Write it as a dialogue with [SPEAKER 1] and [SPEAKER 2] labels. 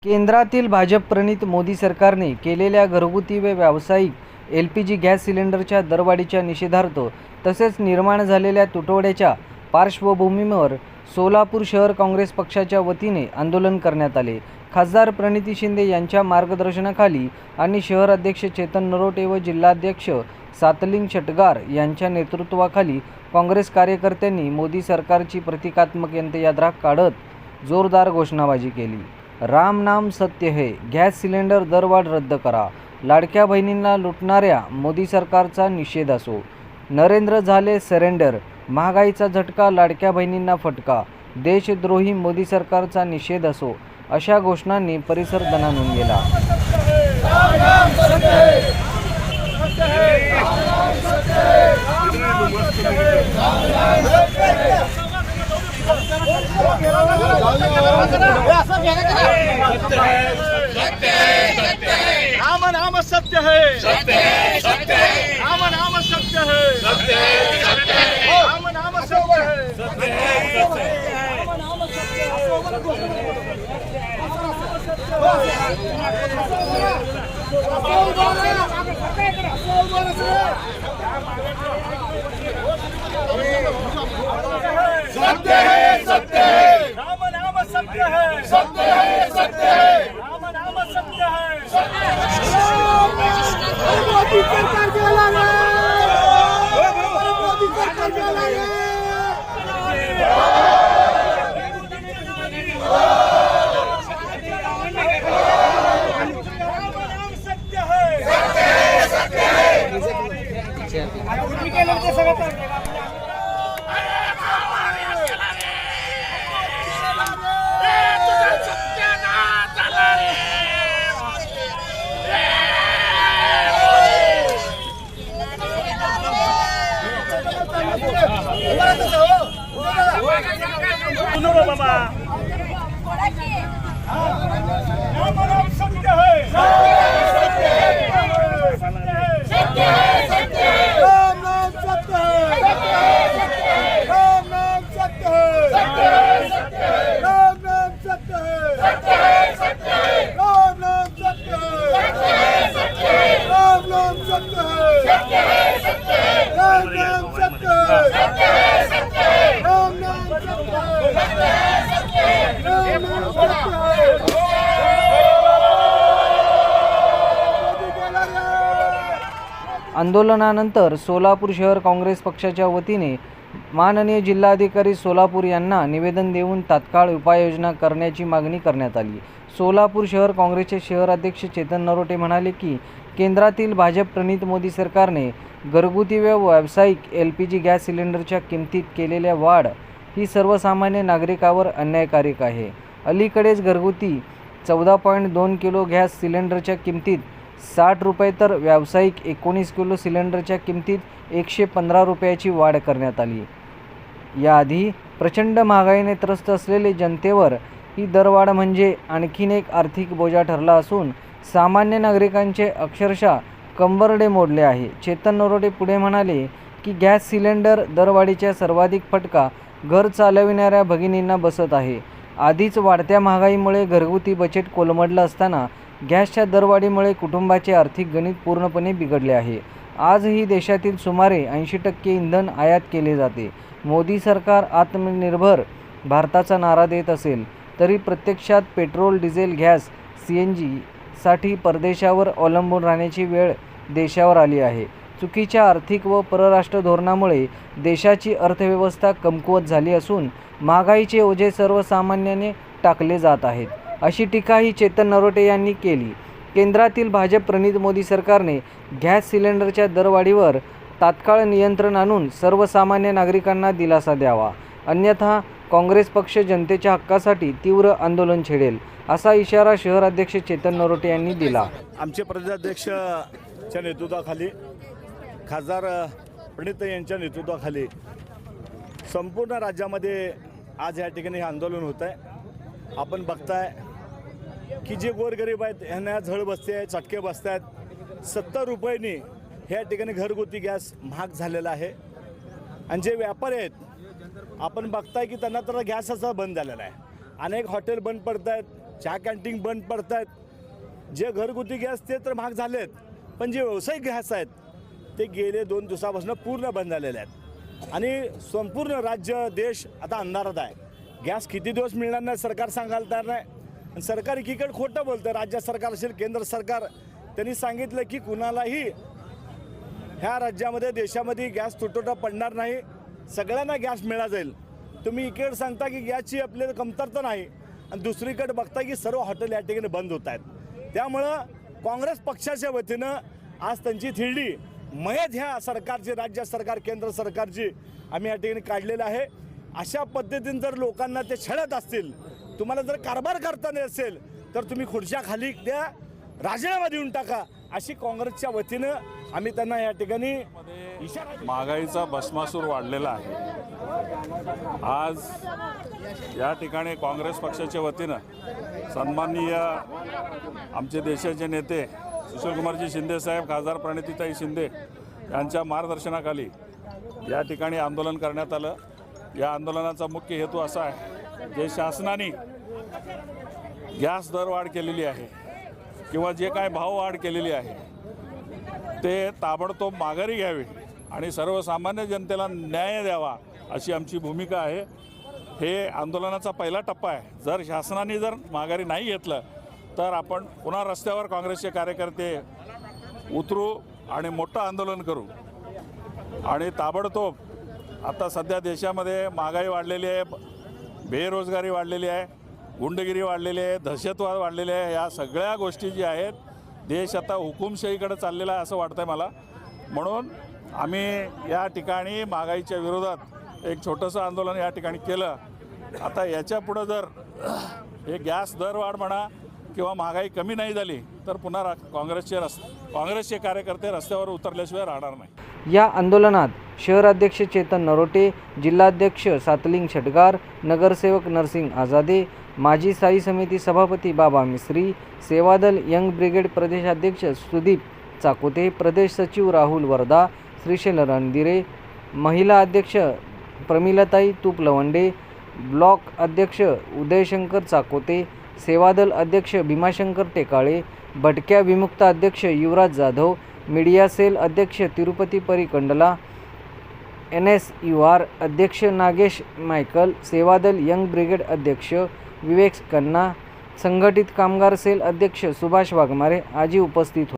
[SPEAKER 1] केंद्रातील भाजप-प्रणीत मोदी सरकारने केलेल्या घरगुती व व्यावसायिक LPG गॅस सिलेंडरच्या दरवाढीच्या निषेधार्थ तसेच निर्माण झालेल्या तुटवड्याच्या पार्श्वभूमीवर सोलापूर शहर काँग्रेस पक्षाच्या वतीने आंदोलन करण्यात आले। खासदार प्रणिती शिंदे यांच्या मार्गदर्शनाखाली आणि शहर अध्यक्ष चेतन नरोटे व जिल्हाध्यक्ष सातलिंग शटगार यांच्या नेतृत्वाखाली काँग्रेस कार्यकर्त्यांनी मोदी सरकारची प्रतिकात्मक अंत्ययात्रा काढत जोरदार घोषणाबाजी केली। राम नाम सत्य है, गॅस सिलेंडर दरवाढ रद्द करा, लाडक्या बहिणींना लुटणाऱ्या मोदी सरकारचा निषेध असो, नरेंद्र झाले सरेंडर, महागाईचा झटका लाडक्या बहिणींना फटका, देशद्रोही मोदी सरकारचा निषेध असो अशा घोषणांनी परिसर दणाणून गेला।
[SPEAKER 2] राम नाम सत्य है, राम नाम सत्य है, राम नाम सत्य है। सत्य है, सत्य है, राम नाम सत्य है, सत्य है, सत्य है, राम नाम सत्य है, सत्य है। मोदी सरकार गेला रे, मोदी सरकार गेला रे। राम नाम सत्य है, सत्य है, सत्य है। उठली केलं ते सगळं बाबा राम नाम सत्य है, सत्य है, सत्य है, सत्य है, राम नाम सत्य है, राम नाम सत्य है, सत्य है, राम नाम सत्य है, सत्य है, राम नाम सत्य है, सत्य है, राम नाम सत्य है, सत्य है, राम नाम सत्य है, सत्य है, राम नाम सत्य है।
[SPEAKER 1] आंदोलनानंतर सोलापूर शहर काँग्रेस पक्षाच्या वतीने माननीय जिल्हाधिकारी सोलापूर यांना निवेदन देऊन तात्काळ उपाययोजना करण्याची मागणी करण्यात आली। सोलापूर शहर काँग्रेसचे शहर अध्यक्ष चेतन नरोटे म्हणाले की केंद्रातील भाजप प्रणीत मोदी सरकारने घरगुती व व्यावसायिक LPG गॅस सिलेंडरच्या किमतीत केलेल्या वाढ ही सर्वसामान्य नागरिकावर अन्यायकारक आहे। अलीकडेच घरगुती 14.2 किलो गॅस सिलेंडरच्या किमतीत 60 रुपये तर व्यावसायिक 19 किलो सिलेंडरच्या किमतीत 115 रुपयाची वाढ करण्यात आली। याआधी प्रचंड महागाईने त्रस्त असलेले जनतेवर ही दरवाढ म्हणजे आणखीन एक आर्थिक बोजा ठरला असून सामान्य नागरिकांचे अक्षरशः कंबरडे मोडले आहे। चेतन नरोटे पुढे म्हणाले की गॅस सिलेंडर दरवाढीचा सर्वाधिक फटका घर चालविणाऱ्या भगिनींना बसत आहे। आधीच वाढत्या महागाईमुळे घरगुती बजेट कोलमडलं असताना गॅसच्या दरवाढीमुळे कुटुंबाचे आर्थिक गणित पूर्णपणे बिघडले आहे। आजही देशातील सुमारे 80% इंधन आयात केले जाते। मोदी सरकार आत्मनिर्भर भारताचा नारा देत असेल तरी प्रत्यक्षात पेट्रोल, डिझेल, गॅस, CNG साठी परदेशावर अवलंबून राहण्याची वेळ देशावर आली आहे। चुकीच्या आर्थिक व परराष्ट्र धोरणामुळे देशाची अर्थव्यवस्था कमकुवत झाली असून महागाईचे ओझे सर्वसामान्याने टाकले जात आहेत, अशी टीकाही चेतन नरोटे यांनी केली। केंद्रातील भाजप प्रणीत मोदी सरकारने गॅस सिलेंडरच्या दरवाढीवर तात्काळ नियंत्रण आणून सर्वसामान्य नागरिकांना दिलासा द्यावा, अन्यथा काँग्रेस पक्ष जनतेच्या हक्कासाठी तीव्र आंदोलन छेडेल, असा इशारा शहर अध्यक्ष चेतन नरोटे यांनी दिला।
[SPEAKER 2] आमचे प्रदेशाध्यक्षच्या नेतृत्वाखाली खासदार प्रणिती यांच्या नेतृत्वाखाली संपूर्ण राज्यामध्ये आज या ठिकाणी हे आंदोलन होत आहे। आपण बघताय की जे गोरगरीब आहेत यांना झळ बसते आहे, चटके बसत आहेत। 70 रुपयांनी ह्या ठिकाणी घरगुती गॅस महाग झालेला आहे आणि जे व्यापारी आहेत आपण बघताय की त्यांना तर गॅस असा बंद झालेला आहे। अनेक हॉटेल बंद पडत आहेत, चहा कॅन्टीन बंद पडत आहेत. जे घरगुती गॅस ते तर महाग झालेत, पण जे व्यावसायिक गॅस आहेत ते गेले 2 दिवसापासून पूर्ण बंद झालेले आहेत आणि संपूर्ण राज्य देश आता अंधारात आहे. गॅस किती दिवस मिळणार नाही सरकार सांगायला तयार नाही. आणि सरकार एकीकडे खोटं बोलतं, राज्य सरकार असेल केंद्र सरकार, त्यांनी सांगितलं की कुणालाही ह्या राज्यामध्ये देशामध्ये गॅस तुटवडा पडणार नाही, सगळ्यांना गॅस मिळा जाईल. तुम्ही इकडे सांगता की गॅसची आपल्याला कमतरता नाही आणि दुसरीकडे बघता की सर्व हॉटेल या ठिकाणी बंद होत आहेत. त्यामुळं काँग्रेस पक्षाच्या वतीनं आज त्यांची थिरडी मयत ह्या सरकारची, राज्य सरकार केंद्र सरकारची आम्ही या ठिकाणी काढलेलं आहे. अशा पद्धतीने जर लोकांना ते छळत असतील, तुम्हाला जर कारभार करता नाही असेल तर तुम्ही खुर्च्या खाली द्या, राजीनामा देऊन टाका, अशी काँग्रेसच्या वतीनं आम्ही त्यांना या ठिकाणी इशारा.
[SPEAKER 3] महागाईचा भस्मासूर वाढलेला आहे. आज या ठिकाणी काँग्रेस पक्षाच्या वतीनं सन्माननीय आमचे देशाचे नेते सुशीलकुमारजी शिंदे साहेब, खासदार प्रणितीताई शिंदे यांच्या मार्गदर्शनाखाली या ठिकाणी आंदोलन करण्यात आलं. या आंदोलनाचा मुख्य हेतू असा आहे, जे शासनाने गॅस दरवाढ केलेली आहे किंवा जे काय भाववाढ केलेली आहे ते ताबडतोब माघारी घ्यावी आणि सर्वसामान्य जनतेला न्याय द्यावा, अशी आमची भूमिका आहे. हे आंदोलनाचा पहिला टप्पा आहे. जर शासनाने जर माघारी नाही घेतलं तर आपण पुन्हा रस्त्यावर काँग्रेसचे कार्यकर्ते उतरू आणि मोठं आंदोलन करू. आणि ताबडतोब आता सध्या देशामध्ये महागाई वाढलेली आहे, बेरोजगारी वाढलेली आहे, गुंडगिरी वाढलेली आहे, दहशतवाद वाढलेले आहे. या सगळ्या गोष्टी ज्या आहेत, देश आता हुकुमशाहीकडे चाललेला आहे असं वाटतं आहे मला. म्हणून आम्ही या ठिकाणी महागाईच्या विरोधात एक छोटंसं आंदोलन या ठिकाणी केलं. आता याच्या पुढं जर हे गॅस दरवाढ म्हणा किंवा महागाई कमी नाही झाली तर पुन्हा काँग्रेसचे कार्यकर्ते रस्त्यावर उतरल्याशिवाय राहणार नाही.
[SPEAKER 1] या आंदोलनात शहराध्यक्ष चेतन नरोटे, जिल्हाध्यक्ष सातलिंग छटगार, नगरसेवक नरसिंग आजादे, माजी स्थायी समिती सभापती बाबा मिस्त्री, सेवादल यंग ब्रिगेड प्रदेशाध्यक्ष सुदीप चाकोते, प्रदेश सचिव राहुल वर्धा, श्रीशैल रणदिरे, महिला अध्यक्ष प्रमिलाताई तुपलवंडे, ब्लॉक अध्यक्ष उदयशंकर चाकोते, सेवादल अध्यक्ष भीमाशंकर टेकाळे, भटक्या विमुक्त अध्यक्ष युवराज जाधव, मीडिया सेल अध्यक्ष तिरुपती परिकंडला, NSUR अध्यक्ष Nagesh Michael, Seva Dal young brigade अध्यक्ष विवेक कन्ना, संघटित कामगार सेल अध्यक्ष सुभाष वाघमारे आजी उपस्थित होते.